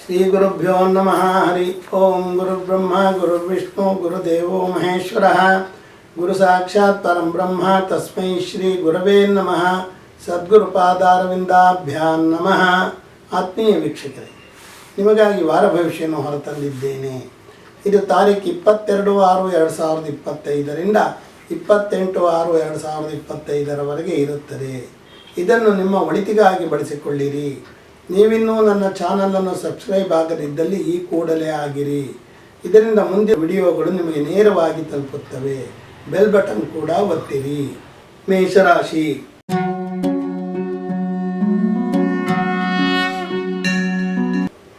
ಶ್ರೀ ಗುರುಭ್ಯೋ ನಮಃ. ಹರಿ ಓಂ. ಗುರುಬ್ರಹ್ಮ ಗುರುರ್ವಿಷ್ಣು ಗುರುದೇವೋ ಮಹೇಶ್ವರ. ಗುರು ಸಾಕ್ಷಾತ್ ಪರಂ ಬ್ರಹ್ಮ ತಸ್ಮೈ ಶ್ರೀ ಗುರವೇ ನಮಃ. ಸದ್ಗುರುಪಾದಾರವಿಂದಾಭ್ಯಾಂ ನಮಃ. ಆತ್ಮೀಯ ವೀಕ್ಷಕರೇ, ನಿಮಗಾಗಿ ವಾರ ಭವಿಷ್ಯವನ್ನು ಹೊರತಂದಿದ್ದೇನೆ. ಇದು ತಾರೀಕು 22/6/2025ರಿಂದ 28/6/2025 ಇರುತ್ತದೆ. ಇದನ್ನು ನಿಮ್ಮ ಒಳಿತಿಗಾಗಿ ಬಳಸಿಕೊಳ್ಳಿರಿ. ನೀವಿನ್ನೂ ನನ್ನ ಚಾನಲನ್ನು ಸಬ್ಸ್ಕ್ರೈಬ್ ಆಗದಿದ್ದಲ್ಲಿ ಈ ಕೂಡಲೇ ಆಗಿರಿ. ಇದರಿಂದ ಮುಂದೆ ವಿಡಿಯೋಗಳು ನಿಮಗೆ ನೇರವಾಗಿ ತಲುಪುತ್ತವೆ. ಬೆಲ್ ಬಟನ್ ಕೂಡ ಒತ್ತಿರಿ. ಮೇಷರಾಶಿ.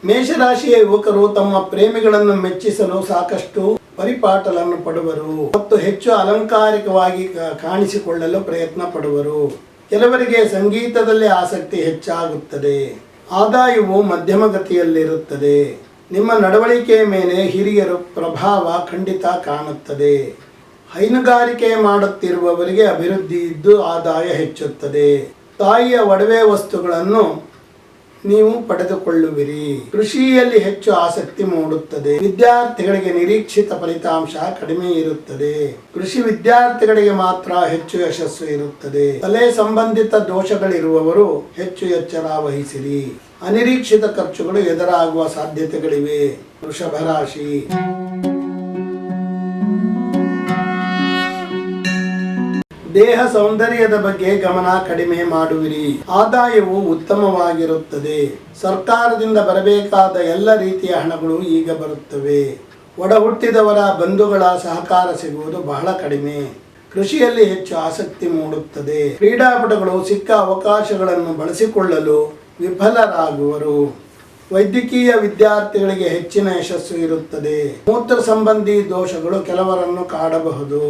ಮೇಷರಾಶಿಯ ಯುವಕರು ತಮ್ಮ ಪ್ರೇಮಿಗಳನ್ನು ಮೆಚ್ಚಿಸಲು ಸಾಕಷ್ಟು ಪರಿಪಾಟಲನ್ನು ಪಡುವರು ಮತ್ತು ಹೆಚ್ಚು ಅಲಂಕಾರಿಕವಾಗಿ ಕಾಣಿಸಿಕೊಳ್ಳಲು ಪ್ರಯತ್ನ ಪಡುವರು. ಕೆಲವರಿಗೆ ಸಂಗೀತದಲ್ಲಿ ಆಸಕ್ತಿ ಹೆಚ್ಚಾಗುತ್ತದೆ. ಆದಾಯವು ಮಧ್ಯಮ ಗತಿಯಲ್ಲಿರುತ್ತದೆ. ನಿಮ್ಮ ನಡವಳಿಕೆಯ ಮೇಲೆ ಹಿರಿಯರ ಪ್ರಭಾವ ಖಂಡಿತ ಕಾಣುತ್ತದೆ. ಹೈನುಗಾರಿಕೆ ಮಾಡುತ್ತಿರುವವರಿಗೆ ಅಭಿವೃದ್ಧಿ ಇದ್ದು ಆದಾಯ ಹೆಚ್ಚುತ್ತದೆ. ತಾಯಿಯ ಒಡವೆ ವಸ್ತುಗಳನ್ನು ನೀವು ಪಡೆದುಕೊಳ್ಳುವಿರಿ. ಕೃಷಿಯಲ್ಲಿ ಹೆಚ್ಚು ಆಸಕ್ತಿ ಮೂಡುತ್ತದೆ. ವಿದ್ಯಾರ್ಥಿಗಳಿಗೆ ನಿರೀಕ್ಷಿತ ಫಲಿತಾಂಶ ಕಡಿಮೆ ಇರುತ್ತದೆ. ಕೃಷಿ ವಿದ್ಯಾರ್ಥಿಗಳಿಗೆ ಮಾತ್ರ ಹೆಚ್ಚು ಯಶಸ್ಸು ಇರುತ್ತದೆ. ತಲೆ ಸಂಬಂಧಿತ ದೋಷಗಳಿರುವವರು ಹೆಚ್ಚು ಎಚ್ಚರ ವಹಿಸಿರಿ. ಅನಿರೀಕ್ಷಿತ ಖರ್ಚುಗಳು ಎದುರಾಗುವ ಸಾಧ್ಯತೆಗಳಿವೆ. ವೃಷಭ ರಾಶಿ. ದೇಹ ಸೌಂದರ್ಯದ ಬಗ್ಗೆ ಗಮನ ಕಡಿಮೆ ಮಾಡುವಿರಿ. ಆದಾಯವು ಉತ್ತಮವಾಗಿರುತ್ತದೆ. ಸರ್ಕಾರದಿಂದ ಬರಬೇಕಾದ ಎಲ್ಲ ರೀತಿಯ ಹಣಗಳು ಈಗ ಬರುತ್ತವೆ. ಒಡ ಹುಟ್ಟಿದವರ ಬಂಧುಗಳ ಸಹಕಾರ ಸಿಗುವುದು ಬಹಳ ಕಡಿಮೆ. ಕೃಷಿಯಲ್ಲಿ ಹೆಚ್ಚು ಆಸಕ್ತಿ ಮೂಡುತ್ತದೆ. ಕ್ರೀಡಾಪಟುಗಳು ಸಿಕ್ಕ ಅವಕಾಶಗಳನ್ನು ಬಳಸಿಕೊಳ್ಳಲು ವಿಫಲರಾಗುವರು. ವೈದ್ಯಕೀಯ ವಿದ್ಯಾರ್ಥಿಗಳಿಗೆ ಹೆಚ್ಚಿನ ಯಶಸ್ಸು ಇರುತ್ತದೆ. ಮೂತ್ರ ಸಂಬಂಧಿ ದೋಷಗಳು ಕೆಲವರನ್ನು ಕಾಡಬಹುದು.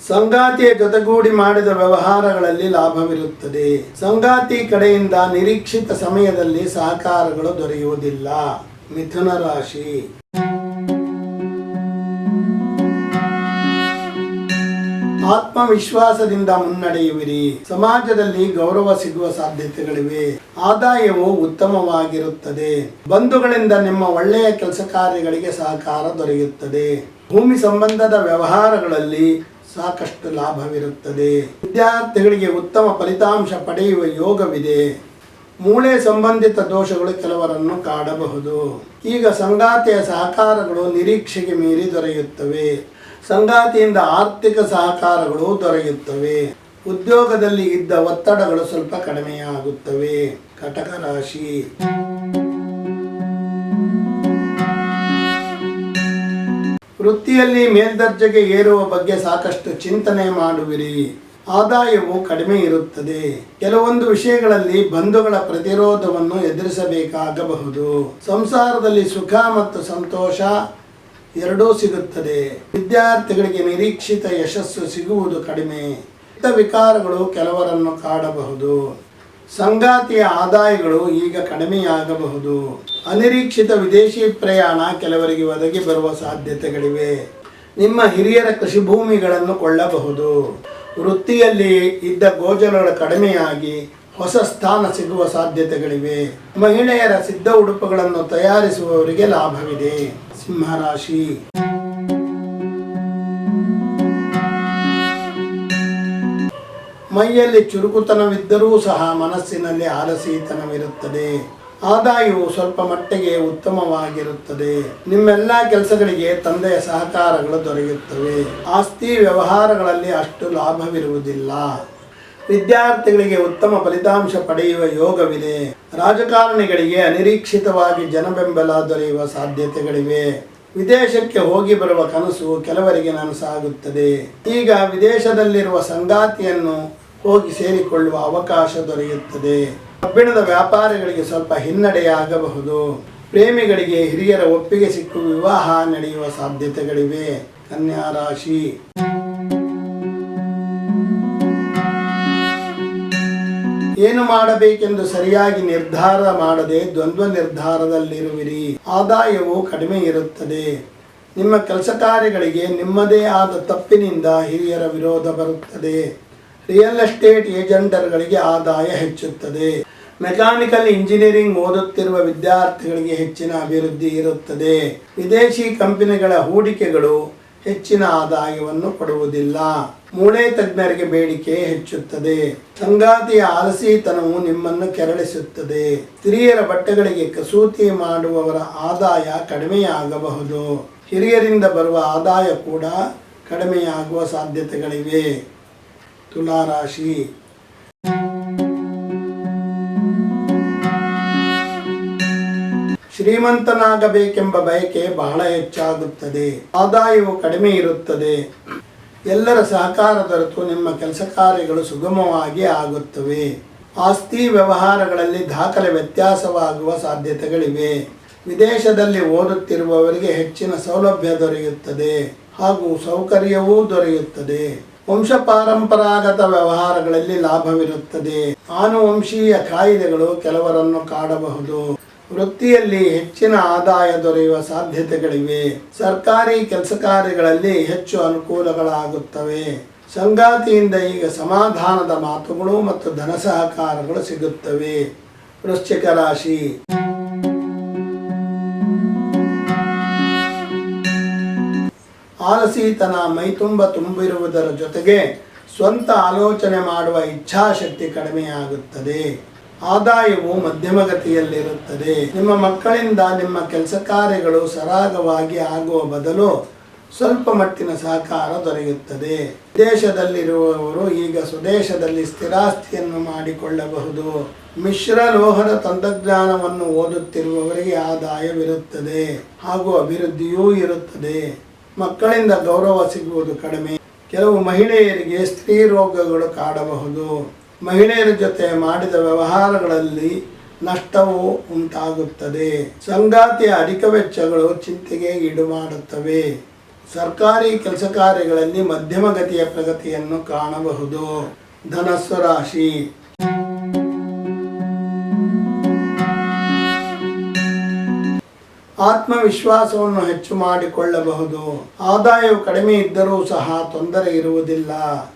ಸಂಗಾತಿಯ ಜೊತೆಗೂಡಿ ಮಾಡಿದ ವ್ಯವಹಾರಗಳಲ್ಲಿ ಲಾಭವಿರುತ್ತದೆ. ಸಂಗಾತಿ ಕಡೆಯಿಂದ ನಿರೀಕ್ಷಿತ ಸಮಯದಲ್ಲಿ ಸಹಕಾರಗಳು ದೊರೆಯುವುದಿಲ್ಲ. ಮಿಥುನ ರಾಶಿ. ಆತ್ಮವಿಶ್ವಾಸದಿಂದ ಮುನ್ನಡೆಯುವಿರಿ. ಸಮಾಜದಲ್ಲಿ ಗೌರವ ಸಿಗುವ ಸಾಧ್ಯತೆಗಳಿವೆ. ಆದಾಯವು ಉತ್ತಮವಾಗಿರುತ್ತದೆ. ಬಂಧುಗಳಿಂದ ನಿಮ್ಮ ಒಳ್ಳೆಯ ಕೆಲಸ ಕಾರ್ಯಗಳಿಗೆ ಸಹಕಾರ ದೊರೆಯುತ್ತದೆ. ಭೂಮಿ ಸಂಬಂಧದ ವ್ಯವಹಾರಗಳಲ್ಲಿ ಸಾಕಷ್ಟು ಲಾಭವಿರುತ್ತದೆ. ವಿದ್ಯಾರ್ಥಿಗಳಿಗೆ ಉತ್ತಮ ಫಲಿತಾಂಶ ಪಡೆಯುವ ಯೋಗವಿದೆ. ಮೂಳೆ ಸಂಬಂಧಿತ ದೋಷಗಳು ಕೆಲವರನ್ನು ಕಾಡಬಹುದು. ಈಗ ಸಂಗಾತಿಯ ಸಹಕಾರಗಳು ನಿರೀಕ್ಷೆಗೆ ಮೀರಿ ದೊರೆಯುತ್ತವೆ. ಸಂಗಾತಿಯಿಂದ ಆರ್ಥಿಕ ಸಹಕಾರಗಳು ದೊರೆಯುತ್ತವೆ. ಉದ್ಯೋಗದಲ್ಲಿ ಇದ್ದ ಒತ್ತಡಗಳು ಸ್ವಲ್ಪ ಕಡಿಮೆಯಾಗುತ್ತವೆ. ಕಟಕ ರಾಶಿ. ವೃತ್ತಿಯಲ್ಲಿ ಮೇಲ್ದರ್ಜೆಗೆ ಏರುವ ಬಗ್ಗೆ ಸಾಕಷ್ಟು ಚಿಂತನೆ ಮಾಡುವಿರಿ. ಆದಾಯವು ಕಡಿಮೆ ಇರುತ್ತದೆ. ಕೆಲವೊಂದು ವಿಷಯಗಳಲ್ಲಿ ಬಂಧುಗಳ ಪ್ರತಿರೋಧವನ್ನು ಎದುರಿಸಬೇಕಾಗಬಹುದು. ಸಂಸಾರದಲ್ಲಿ ಸುಖ ಮತ್ತು ಸಂತೋಷ ಎರಡೂ ಸಿಗುತ್ತದೆ. ವಿದ್ಯಾರ್ಥಿಗಳಿಗೆ ನಿರೀಕ್ಷಿತ ಯಶಸ್ಸು ಸಿಗುವುದು ಕಡಿಮೆ. ಚಿತ್ತ ವಿಕಾರಗಳು ಕೆಲವರನ್ನು ಕಾಡಬಹುದು. ಸಂಗಾತಿಯ ಆದಾಯಗಳು ಈಗ ಕಡಿಮೆಯಾಗಬಹುದು. ಅನಿರೀಕ್ಷಿತ ವಿದೇಶಿ ಪ್ರಯಾಣ ಕೆಲವರಿಗೆ ಒದಗಿ ಬರುವ ಸಾಧ್ಯತೆಗಳಿವೆ. ನಿಮ್ಮ ಹಿರಿಯರ ಕೃಷಿ ಭೂಮಿಗಳನ್ನು ಕೊಳ್ಳಬಹುದು. ವೃತ್ತಿಯಲ್ಲಿ ಇದ್ದ ಗೋಚರಗಳು ಕಡಿಮೆಯಾಗಿ ಹೊಸ ಸ್ಥಾನ ಸಿಗುವ ಸಾಧ್ಯತೆಗಳಿವೆ. ಮಹಿಳೆಯರ ಸಿದ್ಧ ಉಡುಪುಗಳನ್ನು ತಯಾರಿಸುವವರಿಗೆ ಲಾಭವಿದೆ. ಸಿಂಹರಾಶಿ. ಮೈಯಲ್ಲಿ ಚುರುಕುತನವಿದ್ದರೂ ಸಹ ಮನಸ್ಸಿನಲ್ಲಿ ಆಲಸಿತನವಿರುತ್ತದೆ. ಆದಾಯವು ಸ್ವಲ್ಪ ಮಟ್ಟಿಗೆ ಉತ್ತಮವಾಗಿರುತ್ತದೆ. ನಿಮ್ಮೆಲ್ಲ ಕೆಲಸಗಳಿಗೆ ತಂದೆಯ ಸಹಕಾರಗಳು ದೊರೆಯುತ್ತವೆ. ಆಸ್ತಿ ವ್ಯವಹಾರಗಳಲ್ಲಿ ಅಷ್ಟು ಲಾಭವಿರುವುದಿಲ್ಲ. ವಿದ್ಯಾರ್ಥಿಗಳಿಗೆ ಉತ್ತಮ ಫಲಿತಾಂಶ ಪಡೆಯುವ ಯೋಗವಿದೆ. ರಾಜಕಾರಣಿಗಳಿಗೆ ಅನಿರೀಕ್ಷಿತವಾಗಿ ಜನಬೆಂಬಲ ದೊರೆಯುವ ಸಾಧ್ಯತೆಗಳಿವೆ. ವಿದೇಶಕ್ಕೆ ಹೋಗಿ ಬರುವ ಕನಸು ಕೆಲವರಿಗೆ ನನಸಾಗುತ್ತದೆ. ಈಗ ವಿದೇಶದಲ್ಲಿರುವ ಸಂಗಾತಿಯನ್ನು ಹೋಗಿ ಸೇರಿಕೊಳ್ಳುವ ಅವಕಾಶ ದೊರೆಯುತ್ತದೆ. ಕಬ್ಬಿಣದ ವ್ಯಾಪಾರಿಗಳಿಗೆ ಸ್ವಲ್ಪ ಹಿನ್ನಡೆಯಾಗಬಹುದು. ಪ್ರೇಮಿಗಳಿಗೆ ಹಿರಿಯರ ಒಪ್ಪಿಗೆ ಸಿಕ್ಕು ವಿವಾಹ ನಡೆಯುವ ಸಾಧ್ಯತೆಗಳಿವೆ. ಕನ್ಯಾ ರಾಶಿ. ಏನು ಮಾಡಬೇಕೆಂದು ಸರಿಯಾಗಿ ನಿರ್ಧಾರ ಮಾಡದೆ ದ್ವಂದ್ವ ನಿರ್ಧಾರದಲ್ಲಿರುವಿರಿ. ಆದಾಯವು ಕಡಿಮೆ ಇರುತ್ತದೆ. ನಿಮ್ಮ ಕೆಲಸ ಕಾರ್ಯಗಳಿಗೆ ನಿಮ್ಮದೇ ಆದ ತಪ್ಪಿನಿಂದ ಹಿರಿಯರ ವಿರೋಧ ಬರುತ್ತದೆ. ರಿಯಲ್ ಎಸ್ಟೇಟ್ ಏಜೆಂಟರ್ಗಳಿಗೆ ಆದಾಯ ಹೆಚ್ಚುತ್ತದೆ. ಮೆಕ್ಯಾನಿಕಲ್ ಇಂಜಿನಿಯರಿಂಗ್ ಓದುತ್ತಿರುವ ವಿದ್ಯಾರ್ಥಿಗಳಿಗೆ ಹೆಚ್ಚಿನ ಅಭಿವೃದ್ಧಿ ಇರುತ್ತದೆ. ವಿದೇಶಿ ಕಂಪನಿಗಳ ಹೂಡಿಕೆಗಳು ಹೆಚ್ಚಿನ ಆದಾಯವನ್ನು ಕೊಡುವುದಿಲ್ಲ. ಮೂಳೆ ತಜ್ಞರಿಗೆ ಬೇಡಿಕೆ ಹೆಚ್ಚುತ್ತದೆ. ಸಂಗಾತಿಯ ಆಲಸಿತನವು ನಿಮ್ಮನ್ನು ಕೆರಳಿಸುತ್ತದೆ. ಸ್ತ್ರೀಯರ ಬಟ್ಟೆಗಳಿಗೆ ಕಸೂತಿ ಮಾಡುವವರ ಆದಾಯ ಕಡಿಮೆಯಾಗಬಹುದು. ಹಿರಿಯರಿಂದ ಬರುವ ಆದಾಯ ಕೂಡ ಕಡಿಮೆಯಾಗುವ ಸಾಧ್ಯತೆಗಳಿವೆ. ತುಲಾರಾಶಿ. ಶ್ರೀಮಂತನಾಗಬೇಕೆಂಬ ಬಯಕೆ ಬಹಳ ಹೆಚ್ಚಾಗುತ್ತದೆ. ಆದಾಯವು ಕಡಿಮೆ ಇರುತ್ತದೆ. ಎಲ್ಲರ ಸಹಕಾರ ದೊರೆತು ನಿಮ್ಮ ಕೆಲಸ ಕಾರ್ಯಗಳು ಸುಗಮವಾಗಿ ಆಗುತ್ತವೆ. ಆಸ್ತಿ ವ್ಯವಹಾರಗಳಲ್ಲಿ ದಾಖಲೆ ವ್ಯತ್ಯಾಸವಾಗುವ ಸಾಧ್ಯತೆಗಳಿವೆ. ವಿದೇಶದಲ್ಲಿ ಓದುತ್ತಿರುವವರಿಗೆ ಹೆಚ್ಚಿನ ಸೌಲಭ್ಯ ದೊರೆಯುತ್ತದೆ ಹಾಗೂ ಸೌಕರ್ಯವೂ ದೊರೆಯುತ್ತದೆ. ವಂಶ ಪಾರಂಪರಾಗತ ವ್ಯವಹಾರಗಳಲ್ಲಿ ಲಾಭವಿರುತ್ತದೆ. ಆನುವಂಶೀಯ ಕಾಯಿಲೆಗಳು ಕೆಲವರನ್ನು ಕಾಡಬಹುದು. ವೃತ್ತಿಯಲ್ಲಿ ಹೆಚ್ಚಿನ ಆದಾಯ ದೊರೆಯುವ ಸಾಧ್ಯತೆಗಳಿವೆ. ಸರ್ಕಾರಿ ಕೆಲಸ ಕಾರ್ಯಗಳಲ್ಲಿ ಹೆಚ್ಚು ಅನುಕೂಲಗಳಾಗುತ್ತವೆ. ಸಂಗಾತಿಯಿಂದ ಈಗ ಸಮಾಧಾನದ ಮಾತುಗಳು ಮತ್ತು ಧನ ಸಹಕಾರಗಳು ಸಿಗುತ್ತವೆ. ವೃಶ್ಚಿಕ ರಾಶಿ. ಆಲಸಿತನ ಮೈತುಂಬ ತುಂಬಿರುವುದರ ಜೊತೆಗೆ ಸ್ವಂತ ಆಲೋಚನೆ ಮಾಡುವ ಇಚ್ಛಾಶಕ್ತಿ ಕಡಿಮೆಯಾಗುತ್ತದೆ. ಆದಾಯವು ಮಧ್ಯಮಗತಿಯಲ್ಲಿರುತ್ತದೆ. ನಿಮ್ಮ ಮಕ್ಕಳಿಂದ ನಿಮ್ಮ ಕೆಲಸ ಕಾರ್ಯಗಳು ಸರಾಗವಾಗಿ ಆಗುವ ಬದಲು ಸ್ವಲ್ಪ ಮಟ್ಟಿನ ಸಹಕಾರ ದೊರೆಯುತ್ತದೆ. ವಿದೇಶದಲ್ಲಿರುವವರು ಈಗ ಸ್ವದೇಶದಲ್ಲಿ ಸ್ಥಿರಾಸ್ತಿಯನ್ನು ಮಾಡಿಕೊಳ್ಳಬಹುದು. ಮಿಶ್ರ ಲೋಹದ ತಂತ್ರಜ್ಞಾನವನ್ನು ಓದುತ್ತಿರುವವರಿಗೆ ಆದಾಯವಿರುತ್ತದೆ ಹಾಗೂ ಅಭಿವೃದ್ಧಿಯೂ ಇರುತ್ತದೆ. ಮಕ್ಕಳಿಂದ ಗೌರವ ಸಿಗುವುದು ಕಡಿಮೆ. ಕೆಲವು ಮಹಿಳೆಯರಿಗೆ ಸ್ತ್ರೀ ರೋಗಗಳು ಕಾಡಬಹುದು. ಮಹಿಳೆಯರ ಜೊತೆ ಮಾಡಿದ ವ್ಯವಹಾರಗಳಲ್ಲಿ ನಷ್ಟವು ಉಂಟಾಗುತ್ತದೆ. ಸಂಗಾತಿಯ ಅಧಿಕ ವೆಚ್ಚಗಳು ಚಿಂತೆಗೆ ಈಡು ಮಾಡುತ್ತವೆ. ಸರ್ಕಾರಿ ಕೆಲಸ ಕಾರ್ಯಗಳಲ್ಲಿ ಮಧ್ಯಮಗತಿಯ ಪ್ರಗತಿಯನ್ನು ಕಾಣಬಹುದು. ಧನಸ್ಸು ರಾಶಿ. ಆತ್ಮವಿಶ್ವಾಸವನ್ನು ಹೆಚ್ಚು ಮಾಡಿಕೊಳ್ಳಬಹುದು. ಆದಾಯವು ಕಡಿಮೆ ಇದ್ದರೂ ಸಹ ತೊಂದರೆ ಇರುವುದಿಲ್ಲ.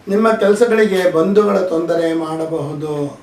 ನಿಮ್ಮ ಕೆಲಸಗಳಿಗೆ ಬಂಧುಗಳ ತೊಂದರೆ ಮಾಡಬಹುದು.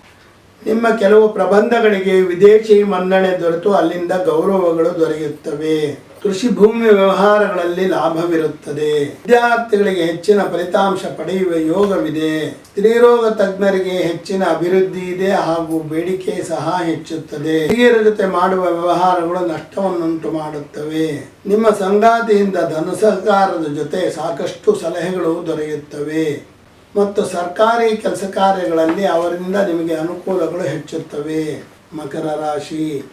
ನಿಮ್ಮ ಕೆಲವು ಪ್ರಬಂಧಗಳಿಗೆ ವಿದೇಶಿ ಮನ್ನಣೆ ದೊರೆತು ಅಲ್ಲಿಂದ ಗೌರವಗಳು ದೊರೆಯುತ್ತವೆ. ಕೃಷಿ ಭೂಮಿ ವ್ಯವಹಾರಗಳಲ್ಲಿ ಲಾಭವಿರುತ್ತದೆ. ವಿದ್ಯಾರ್ಥಿಗಳಿಗೆ ಹೆಚ್ಚಿನ ಫಲಿತಾಂಶ ಪಡೆಯುವ ಯೋಗವಿದೆ. ಸ್ತ್ರೀರೋಗ ತಜ್ಞರಿಗೆ ಹೆಚ್ಚಿನ ಅಭಿವೃದ್ಧಿ ಇದೆ ಹಾಗೂ ಬೇಡಿಕೆ ಸಹ ಹೆಚ್ಚುತ್ತದೆ. ಹಿರಿಯರ ಜೊತೆ ಮಾಡುವ ವ್ಯವಹಾರಗಳು ನಷ್ಟವನ್ನುಂಟು ಮಾಡುತ್ತವೆ. ನಿಮ್ಮ ಸಂಗಾತಿಯಿಂದ ಧನ ಸಹಕಾರದ ಜೊತೆ ಸಾಕಷ್ಟು ಸಲಹೆಗಳು ದೊರೆಯುತ್ತವೆ ಮತ್ತು ಸರ್ಕಾರಿ ಕೆಲಸ ಕಾರ್ಯಗಳಲ್ಲಿ ಅವರಿಂದ ನಿಮಗೆ ಅನುಕೂಲಗಳು ಹೆಚ್ಚುತ್ತವೆ. ಮಕರ ರಾಶಿ.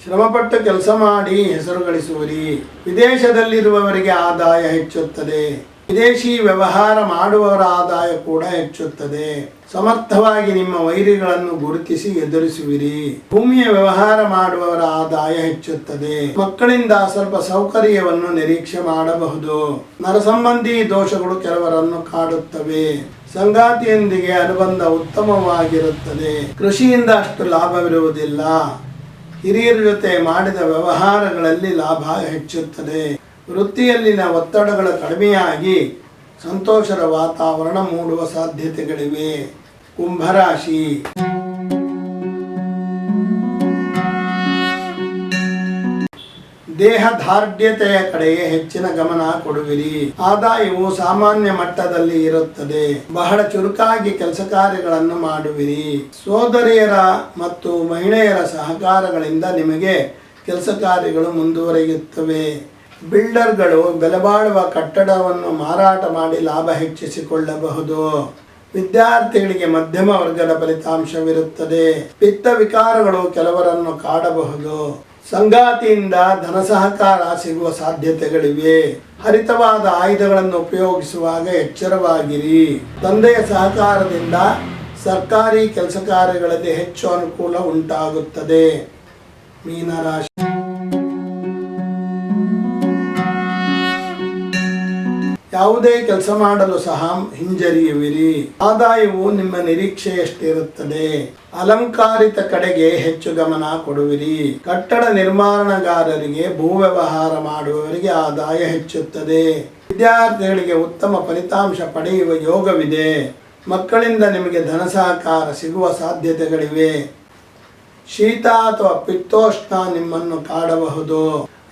ಶ್ರಮಪಟ್ಟು ಕೆಲಸ ಮಾಡಿ ಹೆಸರು ಗಳಿಸುವಿರಿ. ವಿದೇಶದಲ್ಲಿರುವವರಿಗೆ ಆದಾಯ ಹೆಚ್ಚುತ್ತದೆ. ವಿದೇಶಿ ವ್ಯವಹಾರ ಮಾಡುವವರ ಆದಾಯ ಕೂಡ ಹೆಚ್ಚುತ್ತದೆ. ಸಮರ್ಥವಾಗಿ ನಿಮ್ಮ ವೈರಿಗಳನ್ನು ಗುರುತಿಸಿ ಎದುರಿಸುವಿರಿ. ಭೂಮಿಯ ವ್ಯವಹಾರ ಮಾಡುವವರ ಆದಾಯ ಹೆಚ್ಚುತ್ತದೆ. ಮಕ್ಕಳಿಂದ ಸ್ವಲ್ಪ ಸೌಕರ್ಯವನ್ನು ನಿರೀಕ್ಷೆ ಮಾಡಬಹುದು. ನರಸಂಬಂಧಿ ದೋಷಗಳು ಕೆಲವರನ್ನು ಕಾಡುತ್ತವೆ. ಸಂಗಾತಿಯೊಂದಿಗೆ ಅನುಬಂಧ ಉತ್ತಮವಾಗಿರುತ್ತದೆ. ಕೃಷಿಯಿಂದ ಅಷ್ಟು ಲಾಭವಿರುವುದಿಲ್ಲ. ಹಿರಿಯರ ಜೊತೆ ಮಾಡಿದ ವ್ಯವಹಾರಗಳಲ್ಲಿ ಲಾಭ ಹೆಚ್ಚುತ್ತದೆ. ವೃತ್ತಿಯಲ್ಲಿನ ಒತ್ತಡಗಳು ಕಡಿಮೆಯಾಗಿ ಸಂತೋಷದ ವಾತಾವರಣ ಮೂಡುವ ಸಾಧ್ಯತೆಗಳಿವೆ. ಕುಂಭರಾಶಿ. ದೇಹ ದಾರ್ಢ್ಯತೆಯ ಕಡೆಗೆ ಹೆಚ್ಚಿನ ಗಮನ ಕೊಡುವಿರಿ. ಆದಾಯವು ಸಾಮಾನ್ಯ ಮಟ್ಟದಲ್ಲಿ ಇರುತ್ತದೆ. ಬಹಳ ಚುರುಕಾಗಿ ಕೆಲಸ ಕಾರ್ಯಗಳನ್ನು ಮಾಡುವಿರಿ. ಸೋದರಿಯರ ಮತ್ತು ಮಹಿಳೆಯರ ಸಹಕಾರಗಳಿಂದ ನಿಮಗೆ ಕೆಲಸ ಕಾರ್ಯಗಳು ಮುಂದುವರಿಯುತ್ತವೆ. ಬಿಲ್ಡರ್ಗಳು ಬೆಲೆಬಾಳುವ ಕಟ್ಟಡವನ್ನು ಮಾರಾಟ ಮಾಡಿ ಲಾಭ ಹೆಚ್ಚಿಸಿಕೊಳ್ಳಬಹುದು. ವಿದ್ಯಾರ್ಥಿಗಳಿಗೆ ಮಧ್ಯಮ ವರ್ಗದ ಫಲಿತಾಂಶವಿರುತ್ತದೆ. ಪಿತ್ತ ವಿಕಾರಗಳು ಕೆಲವರನ್ನು ಕಾಡಬಹುದು. ಸಂಗಾತಿಯಿಂದ ಧನ ಸಹಕಾರ ಸಿಗುವ ಸಾಧ್ಯತೆಗಳಿವೆ. ಹರಿತವಾದ ಆಯುಧಗಳನ್ನು ಉಪಯೋಗಿಸುವಾಗ ಎಚ್ಚರವಾಗಿರಿ. ತಂದೆಯ ಸಹಕಾರದಿಂದ ಸರ್ಕಾರಿ ಕೆಲಸ ಕಾರ್ಯಗಳಲ್ಲಿ ಹೆಚ್ಚು ಅನುಕೂಲ ಉಂಟಾಗುತ್ತದೆ. ಮೀನರಾಶಿ. ಯಾವುದೇ ಕೆಲಸ ಮಾಡಲು ಸಹ ಹಿಂಜರಿಯುವಿರಿ. ಆದಾಯವು ನಿಮ್ಮ ನಿರೀಕ್ಷೆಯಷ್ಟಿರುತ್ತದೆ. ಅಲಂಕಾರಿತ ಕಡೆಗೆ ಹೆಚ್ಚು ಗಮನ ಕೊಡುವಿರಿ. ಕಟ್ಟಡ ನಿರ್ಮಾಣಗಾರರಿಗೆ, ಭೂ ವ್ಯವಹಾರ ಮಾಡುವವರಿಗೆ ಆದಾಯ ಹೆಚ್ಚುತ್ತದೆ. ವಿದ್ಯಾರ್ಥಿಗಳಿಗೆ ಉತ್ತಮ ಫಲಿತಾಂಶ ಪಡೆಯುವ ಯೋಗವಿದೆ. ಮಕ್ಕಳಿಂದ ನಿಮಗೆ ಧನ ಸಹಕಾರ ಸಿಗುವ ಸಾಧ್ಯತೆಗಳಿವೆ. ಶೀತ ಅಥವಾ ಪಿತ್ತೋಷ್ಣ ನಿಮ್ಮನ್ನು ಕಾಡಬಹುದು.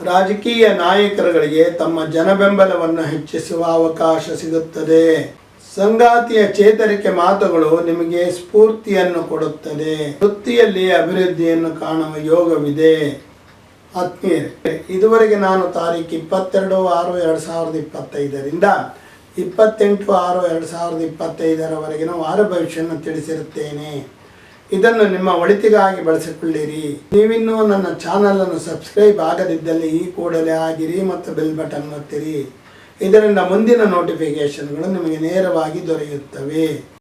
ರಾಜಕೀಯ ನಾಯಕರುಗಳಿಗೆ ತಮ್ಮ ಜನಬೆಂಬಲವನ್ನು ಹೆಚ್ಚಿಸುವ ಅವಕಾಶ ಸಿಗುತ್ತದೆ. ಸಂಗಾತಿಯ ಚೇತರಿಕೆ ಮಾತುಗಳು ನಿಮಗೆ ಸ್ಫೂರ್ತಿಯನ್ನು ಕೊಡುತ್ತದೆ. ವೃತ್ತಿಯಲ್ಲಿ ಅಭಿವೃದ್ಧಿಯನ್ನು ಕಾಣುವ ಯೋಗವಿದೆ. ಆತ್ಮೀಯರೇ, ಇದುವರೆಗೆ ನಾನು ತಾರೀಕು 22/6/2025ರಿಂದ 28/6/2025ರವರೆಗಿನ ವಾರ ಭವಿಷ್ಯವನ್ನು ತಿಳಿಸಿರುತ್ತೇನೆ. ಇದನ್ನು ನಿಮ್ಮ ಒಳಿತಿಗಾಗಿ ಬಳಸಿಕೊಳ್ಳಿರಿ. ನೀವಿನ್ನೂ ನನ್ನ ಚಾನಲನ್ನು ಸಬ್ಸ್ಕ್ರೈಬ್ ಆಗದಿದ್ದಲ್ಲಿ ಈ ಕೂಡಲೇ ಆಗಿರಿ ಮತ್ತು ಬೆಲ್ ಬಟನ್ ಒತ್ತಿರಿ. ಇದರಿಂದ ಮುಂದಿನ ನೋಟಿಫಿಕೇಶನ್ಗಳು ನಿಮಗೆ ನೇರವಾಗಿ ದೊರೆಯುತ್ತವೆ.